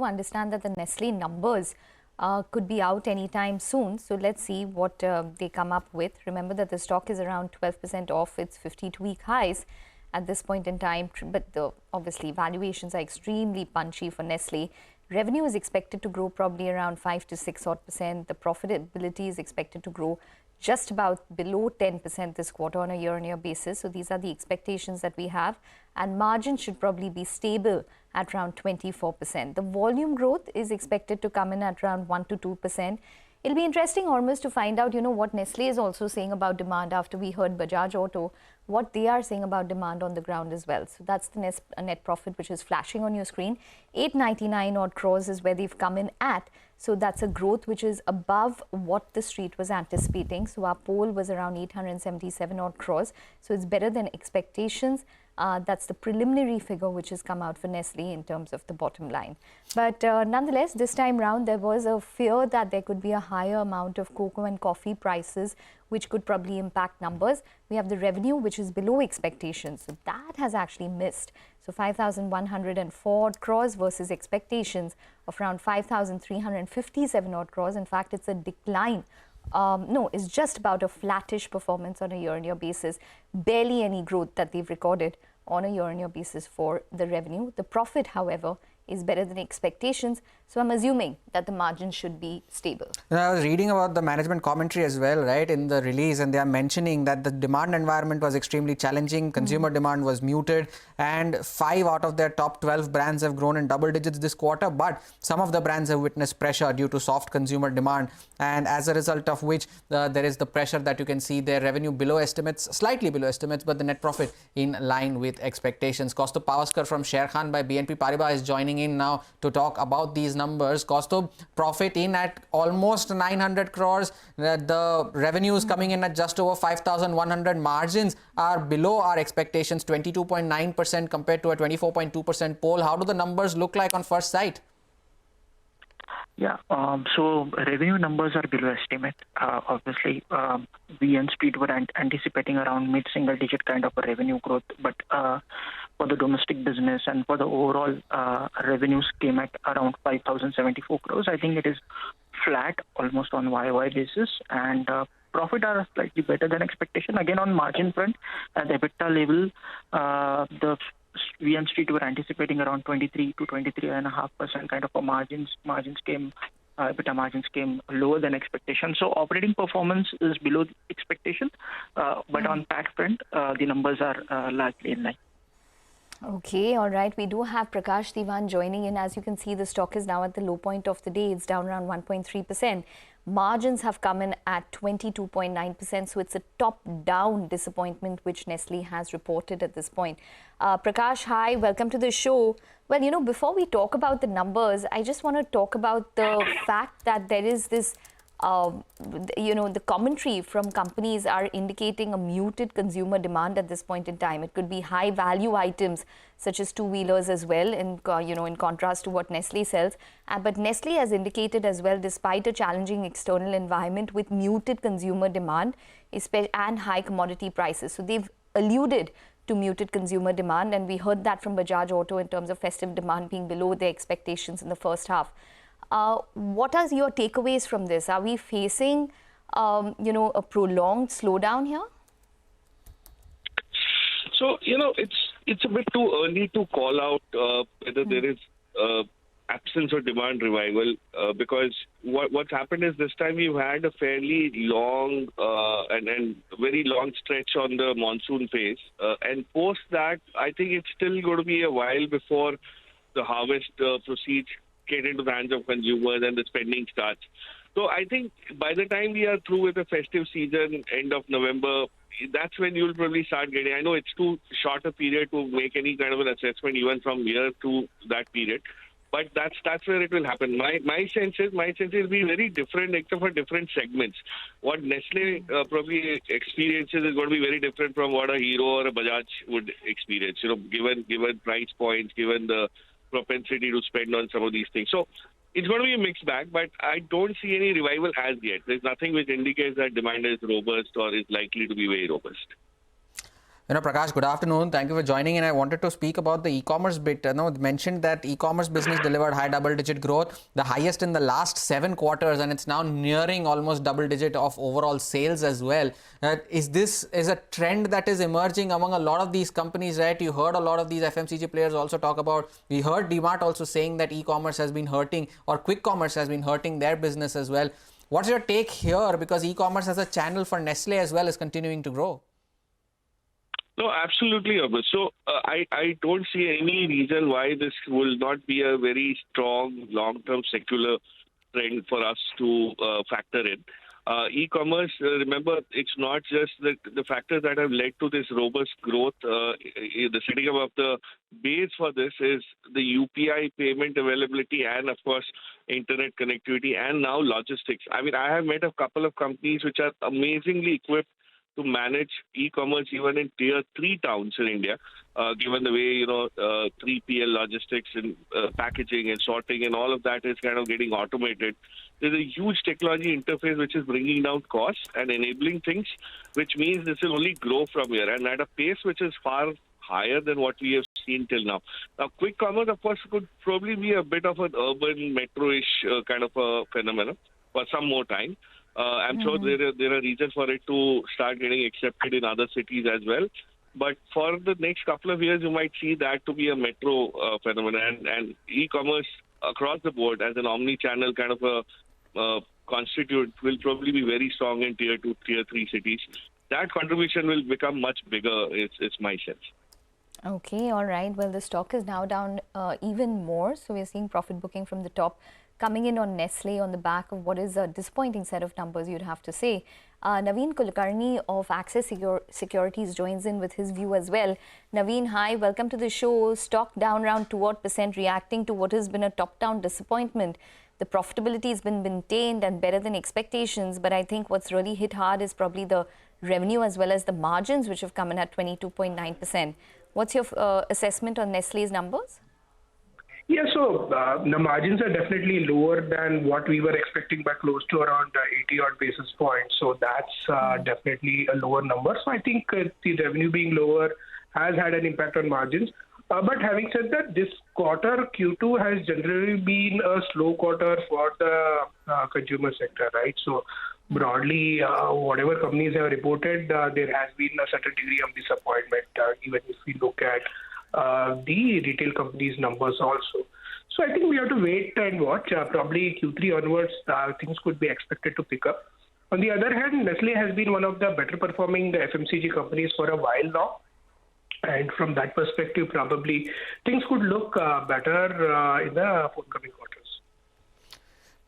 understand that the Nestle numbers could be out anytime soon. So let's see what they come up with. Remember that the stock is around 12% off its 52-week highs at this point in time. But obviously, valuations are extremely punchy for Nestle. Revenue is expected to grow probably around 5 to 6% The profitability is expected to grow just about below 10% this quarter on a year-on-year basis. So these are the expectations that we have. And margin should probably be stable at around 24%. The volume growth is expected to come in at around 1 to 2%. It'll be interesting almost to find out, what Nestle is also saying about demand after we heard Bajaj Auto, what they are saying about demand on the ground as well. So that's the net profit which is flashing on your screen. 899 odd crores is where they've come in at. So that's a growth which is above what the street was anticipating. So our poll was around 877 odd crores. So it's better than expectations. That's the preliminary figure which has come out for Nestle in terms of the bottom line. But nonetheless, this time round, there was a fear that there could be a higher amount of cocoa and coffee prices, which could probably impact numbers. We have the revenue, which is below expectations. So that has actually missed. So 5,104 crores versus expectations of around 5,357 odd crores. In fact, it's a decline. No, it's just about a flattish performance on a year-on-year basis. Barely any growth that they've recorded on a year-on-year basis for the revenue. The profit, however, is better than expectations. So I'm assuming that the margin should be stable. I was reading about the management commentary as well, right, in the release, and they are mentioning that the demand environment was extremely challenging. Consumer demand was muted, and 5 out of their top 12 brands have grown in double digits this quarter. But some of the brands have witnessed pressure due to soft consumer demand, and as a result of which there is the pressure that you can see their revenue below estimates, slightly below estimates, but the net profit in line with expectations. Kaustubh Pawaskar from Sharekhan by BNP Paribas is joining in now to talk about these numbers. Kaustubh, profit in at almost 900 crores. The revenues coming in at just over 5,100. Margins are below our expectations, 22.9% compared to a 24.2% poll. How do the numbers look like on first sight? Yeah, so revenue numbers are below estimate. Obviously, we and Street were anticipating around mid-single digit kind of a revenue growth. But for the domestic business and for the overall revenues came at around 5,074 crores. I think it is flat almost on YY basis. And profit are slightly better than expectation. Again, on margin front, at the EBITDA level, we and Street were anticipating around 23 to 23.5% kind of a margins. EBITDA margins came lower than expectation. So operating performance is below expectation. But on PAT front, the numbers are largely in line. Okay, all right. We do have Prakash Diwan joining in. As you can see, the stock is now at the low point of the day. It's down around 1.3%. Margins have come in at 22.9%. So it's a top-down disappointment which Nestle has reported at this point. Prakash, hi. Welcome to the show. Well, before we talk about the numbers, I just want to talk about the fact that there is this the commentary from companies are indicating a muted consumer demand at this point in time. It could be high value items such as two-wheelers as well, in contrast to what Nestle sells. But Nestle has indicated as well, despite a challenging external environment with muted consumer demand and high commodity prices. So they've alluded to muted consumer demand, and we heard that from Bajaj Auto in terms of festive demand being below their expectations in the first half. What are your takeaways from this? Are we facing, a prolonged slowdown here? So, it's a bit too early to call out whether there is absence of demand revival because what's happened is this time you've had a fairly long and very long stretch on the monsoon phase. And post that, I think it's still going to be a while before the harvest proceeds get into the hands of consumers and the spending starts. So I think by the time we are through with the festive season, end of November, that's when you'll probably start getting. I know it's too short a period to make any kind of an assessment even from here to that period, but that's where it will happen. My sense is will be very different except for different segments. What Nestle probably experiences is going to be very different from what a Hero or a Bajaj would experience. Given price points, given the propensity to spend on some of these things. So it's going to be a mixed bag, but I don't see any revival as yet. There's nothing which indicates that demand is robust or is likely to be very robust. Prakash, good afternoon. Thank you for joining in. I wanted to speak about the e-commerce bit. Mentioned that e-commerce business delivered high double-digit growth, the highest in the last 7 quarters, and it's now nearing almost double-digit of overall sales as well. Is this a trend that is emerging among a lot of these companies, right? You heard a lot of these FMCG players also talk about, we heard DMart also saying that e-commerce has been hurting, or quick commerce has been hurting their business as well. What's your take here? Because e-commerce as a channel for Nestle as well is continuing to grow. No, absolutely, Abhi. So I don't see any reason why this will not be a very strong long-term secular trend for us to factor in. E-commerce, remember, it's not just the factors that have led to this robust growth. The setting up of the base for this is the UPI payment availability and, of course, internet connectivity and now logistics. I mean, I have met a couple of companies which are amazingly equipped to manage e-commerce even in tier 3 towns in India, given the way, 3PL logistics and packaging and sorting and all of that is kind of getting automated. There's a huge technology interface which is bringing down costs and enabling things, which means this will only grow from here and at a pace which is far higher than what we have seen till now. Now, quick commerce, of course, could probably be a bit of an urban metro-ish kind of a phenomenon for some more time. I'm sure there are reasons for it to start getting accepted in other cities as well. But for the next couple of years, you might see that to be a metro phenomenon. And e-commerce across the board as an omni-channel kind of a constitute will probably be very strong in tier 2, tier 3 cities. That contribution will become much bigger, it's my sense. Okay, all right. Well, the stock is now down even more. So we're seeing profit booking from the top coming in on Nestle on the back of what is a disappointing set of numbers, you'd have to say. Naveen Kulkarni of Access Securities joins in with his view as well. Naveen, hi, welcome to the show. Stock down around 2% reacting to what has been a top-down disappointment. The profitability has been maintained and better than expectations, but I think what's really hit hard is probably the revenue as well as the margins, which have come in at 22.9%. What's your assessment on Nestle's numbers? Yeah, so the margins are definitely lower than what we were expecting by close to around 80 odd basis points. So that's definitely a lower number. So I think the revenue being lower has had an impact on margins. But having said that, this quarter, Q2 has generally been a slow quarter for the consumer sector, right? So broadly, whatever companies have reported, there has been a certain degree of disappointment, even if we look at the retail companies' numbers also. So I think we have to wait and watch. Probably Q3 onwards, things could be expected to pick up. On the other hand, Nestle has been one of the better performing FMCG companies for a while now. And from that perspective, probably things could look better in the forthcoming quarters.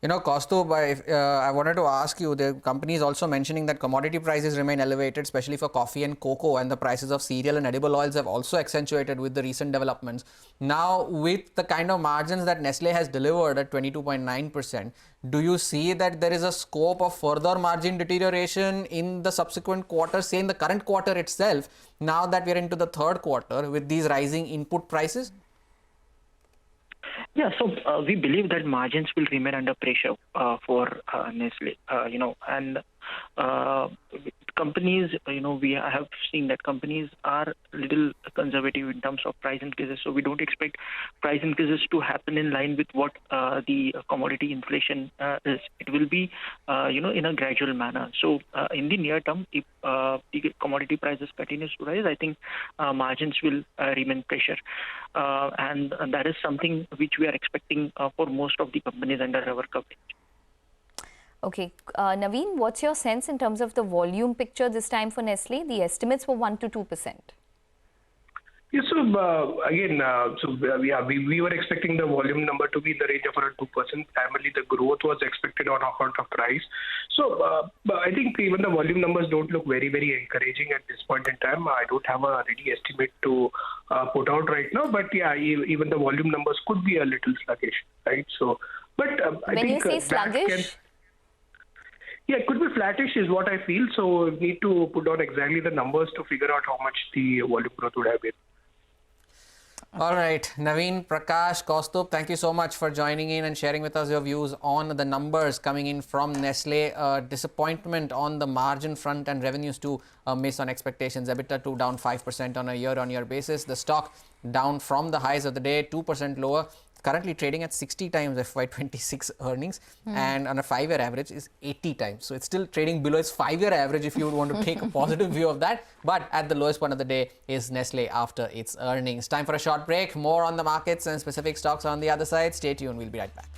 Kaustubh, I wanted to ask you, the company is also mentioning that commodity prices remain elevated, especially for coffee and cocoa, and the prices of cereal and edible oils have also accentuated with the recent developments. Now, with the kind of margins that Nestle has delivered at 22.9%, do you see that there is a scope of further margin deterioration in the subsequent quarters, say in the current quarter itself, now that we're into the third quarter with these rising input prices? Yeah, so we believe that margins will remain under pressure for Nestle, and companies, we have seen that companies are a little conservative in terms of price increases. So we don't expect price increases to happen in line with what the commodity inflation is. It will be, in a gradual manner. So in the near term, if the commodity prices continues to rise, I think margins will remain pressure. And that is something which we are expecting for most of the companies under our coverage. Okay, Naveen, what's your sense in terms of the volume picture this time for Nestle? The estimates were 1 to 2%. Yeah, so we were expecting the volume number to be in the range of around 2%. Primarily, the growth was expected on account of price. So I think even the volume numbers don't look very, very encouraging at this point in time. I don't have a ready estimate to put out right now, but yeah, even the volume numbers could be a little sluggish, right? So, but I when think you say sluggish. Yeah, it could be flattish is what I feel. So we need to put down exactly the numbers to figure out how much the volume growth would have been. All right, Naveen, Prakash, Kaustubh, thank you so much for joining in and sharing with us your views on the numbers coming in from Nestle. Disappointment on the margin front and revenues to miss on expectations. EBITDA too down 5% on a year-on-year basis. The stock down from the highs of the day, 2% lower. Currently trading at 60 times FY26 earnings and on a 5-year average is 80 times. So it's still trading below its 5-year average if you would want to take a positive view of that. But at the lowest point of the day is Nestle after its earnings. Time for a short break. More on the markets and specific stocks on the other side. Stay tuned. We'll be right back.